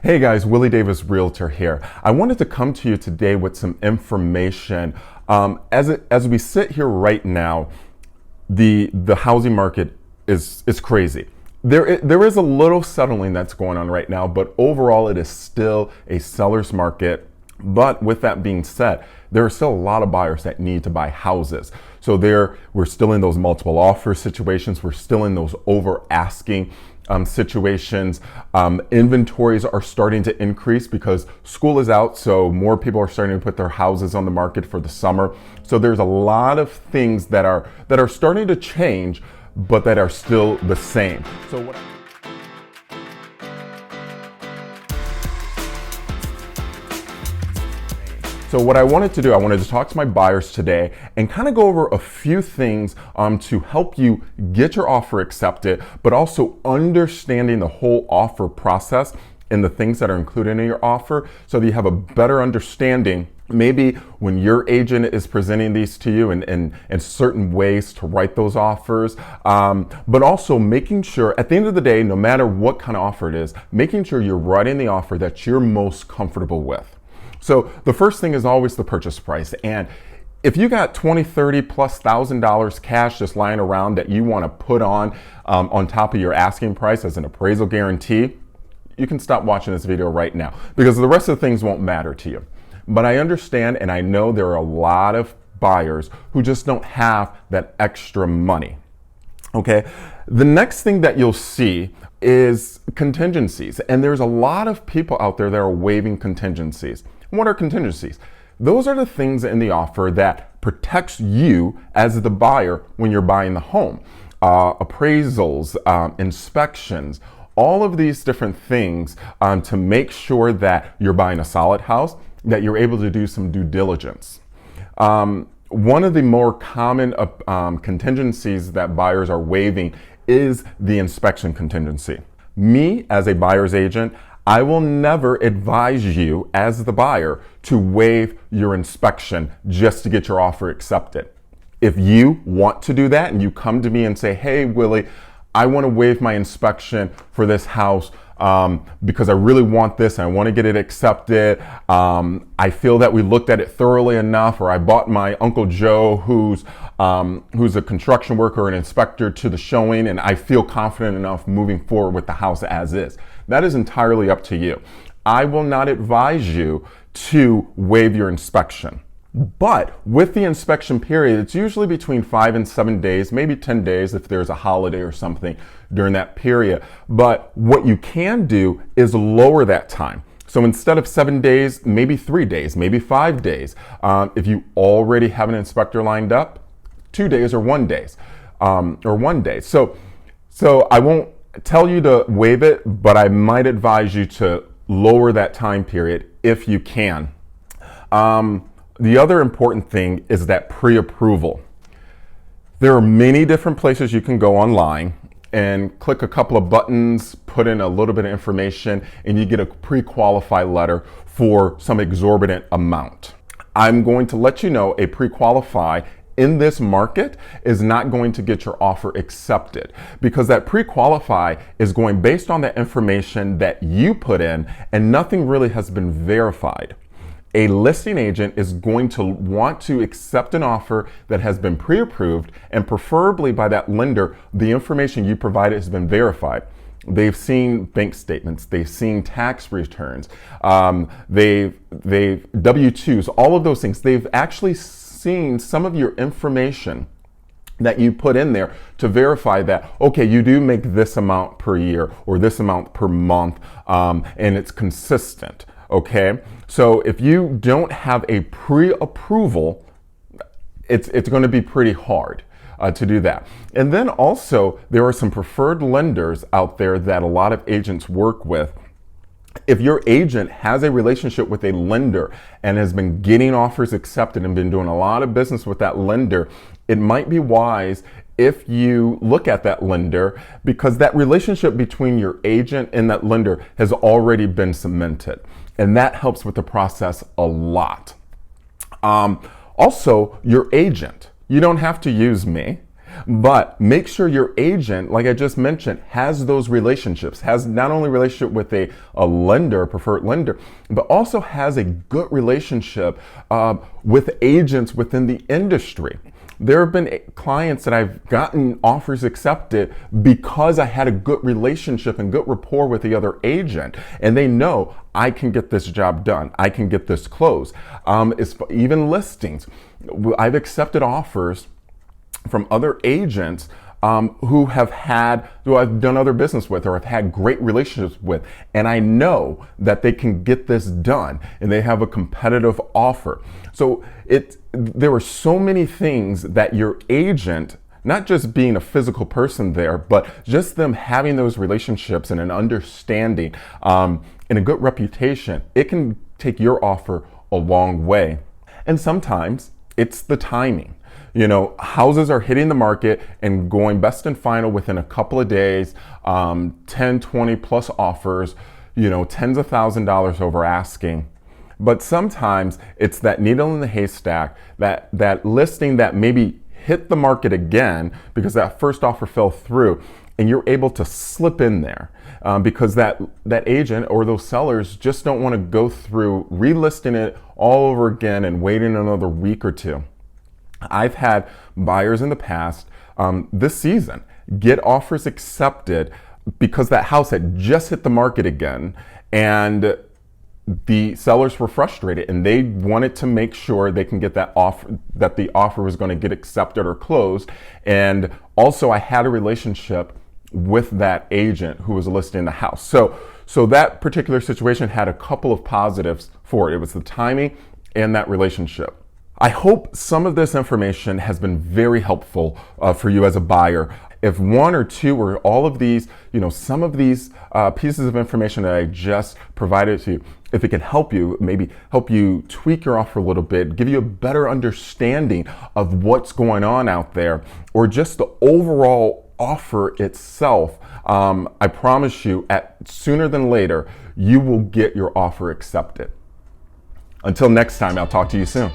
Hey guys, Willie Davis Realtor here. I wanted to come to you today with some information. As we sit here right now, the housing market is crazy. There is a little settling that's going on right now, but overall it is still a seller's market. But with that being said, there are still a lot of buyers that need to buy houses. So we're still in those multiple offer situations. We're still in those over asking situations. Inventories are starting to increase because school is out, so more people are starting to put their houses on the market for the summer. So there's a lot of things that are starting to change, but that are still the same. So what I wanted to do, I wanted to talk to my buyers today and kind of go over a few things to help you get your offer accepted, but also understanding the whole offer process and the things that are included in your offer so that you have a better understanding maybe when your agent is presenting these to you and certain ways to write those offers, but also making sure at the end of the day, no matter what kind of offer it is, making sure you're writing the offer that you're most comfortable with. So the first thing is always the purchase price. And if you got $20, $30 plus $1,000 cash just lying around that you want to put on top of your asking price as an appraisal guarantee, you can stop watching this video right now because the rest of the things won't matter to you. But I understand and I know there are a lot of buyers who just don't have that extra money. Okay, the next thing that you'll see is contingencies. And there's a lot of people out there that are waiving contingencies. What are contingencies? Those are the things in the offer that protects you as the buyer when you're buying the home. Appraisals, inspections, all of these different things to make sure that you're buying a solid house, that you're able to do some due diligence. One of the more common contingencies that buyers are waiving is the inspection contingency. Me, as a buyer's agent, I will never advise you as the buyer to waive your inspection just to get your offer accepted. If you want to do that and you come to me and say, hey, Willie, I want to waive my inspection for this house because I really want this and I want to get it accepted. I feel that we looked at it thoroughly enough, or I bought my Uncle Joe, who's a construction worker, an inspector, to the showing, and I feel confident enough moving forward with the house as is. That is entirely up to you. I will not advise you to waive your inspection. But with the inspection period, it's usually between 5 and 7 days, maybe 10 days if there's a holiday or something during that period. But what you can do is lower that time. So instead of 7 days, maybe 3 days, maybe 5 days. If you already have an inspector lined up, 2 days or 1 day, or 1 day. So I won't tell you to waive it, but I might advise you to lower that time period if you can. The other important thing is that pre-approval. There are many different places you can go online and click a couple of buttons, put in a little bit of information, and you get a pre-qualify letter for some exorbitant amount. I'm going to let you know a pre-qualify in this market is not going to get your offer accepted because that pre-qualify is going based on the information that you put in and nothing really has been verified. A listing agent is going to want to accept an offer that has been pre-approved, and preferably by that lender, the information you provided has been verified. They've seen bank statements, they've seen tax returns, they've W-2s, all of those things. They've actually seen some of your information that you put in there to verify that, okay, you do make this amount per year or this amount per month, and it's consistent. Okay, so if you don't have a pre-approval, it's going to be pretty hard to do that. And then also, there are some preferred lenders out there that a lot of agents work with. If your agent has a relationship with a lender and has been getting offers accepted and been doing a lot of business with that lender, it might be wise if you look at that lender because that relationship between your agent and that lender has already been cemented. And that helps with the process a lot. Also, your agent. You don't have to use me. But make sure your agent, like I just mentioned, has those relationships, has not only a relationship with a lender, a preferred lender, but also has a good relationship with agents within the industry. There have been clients that I've gotten offers accepted because I had a good relationship and good rapport with the other agent, and they know I can get this job done. I can get this closed. Even listings. I've accepted offers from other agents who I've done other business with or have had great relationships with, and I know that they can get this done and they have a competitive offer. So there are so many things that your agent, not just being a physical person there, but just them having those relationships and an understanding and a good reputation, it can take your offer a long way. And sometimes it's the timing. Houses are hitting the market and going best and final within a couple of days, 10, 20 plus offers, tens of $1,000s over asking. But sometimes it's that needle in the haystack, that listing that maybe hit the market again because that first offer fell through, and you're able to slip in there because that agent or those sellers just don't want to go through relisting it all over again and waiting another week or two. I've had buyers in the past this season get offers accepted because that house had just hit the market again, and the sellers were frustrated and they wanted to make sure they can get that offer, that the offer was going to get accepted or closed. And also I had a relationship with that agent who was listing the house. So that particular situation had a couple of positives for it. It was the timing and that relationship. I hope some of this information has been very helpful for you as a buyer. If one or two or all of these, some of these pieces of information that I just provided to you, if it can help you, maybe help you tweak your offer a little bit, give you a better understanding of what's going on out there, or just the overall offer itself, I promise you, sooner than later, you will get your offer accepted. Until next time, I'll talk to you soon.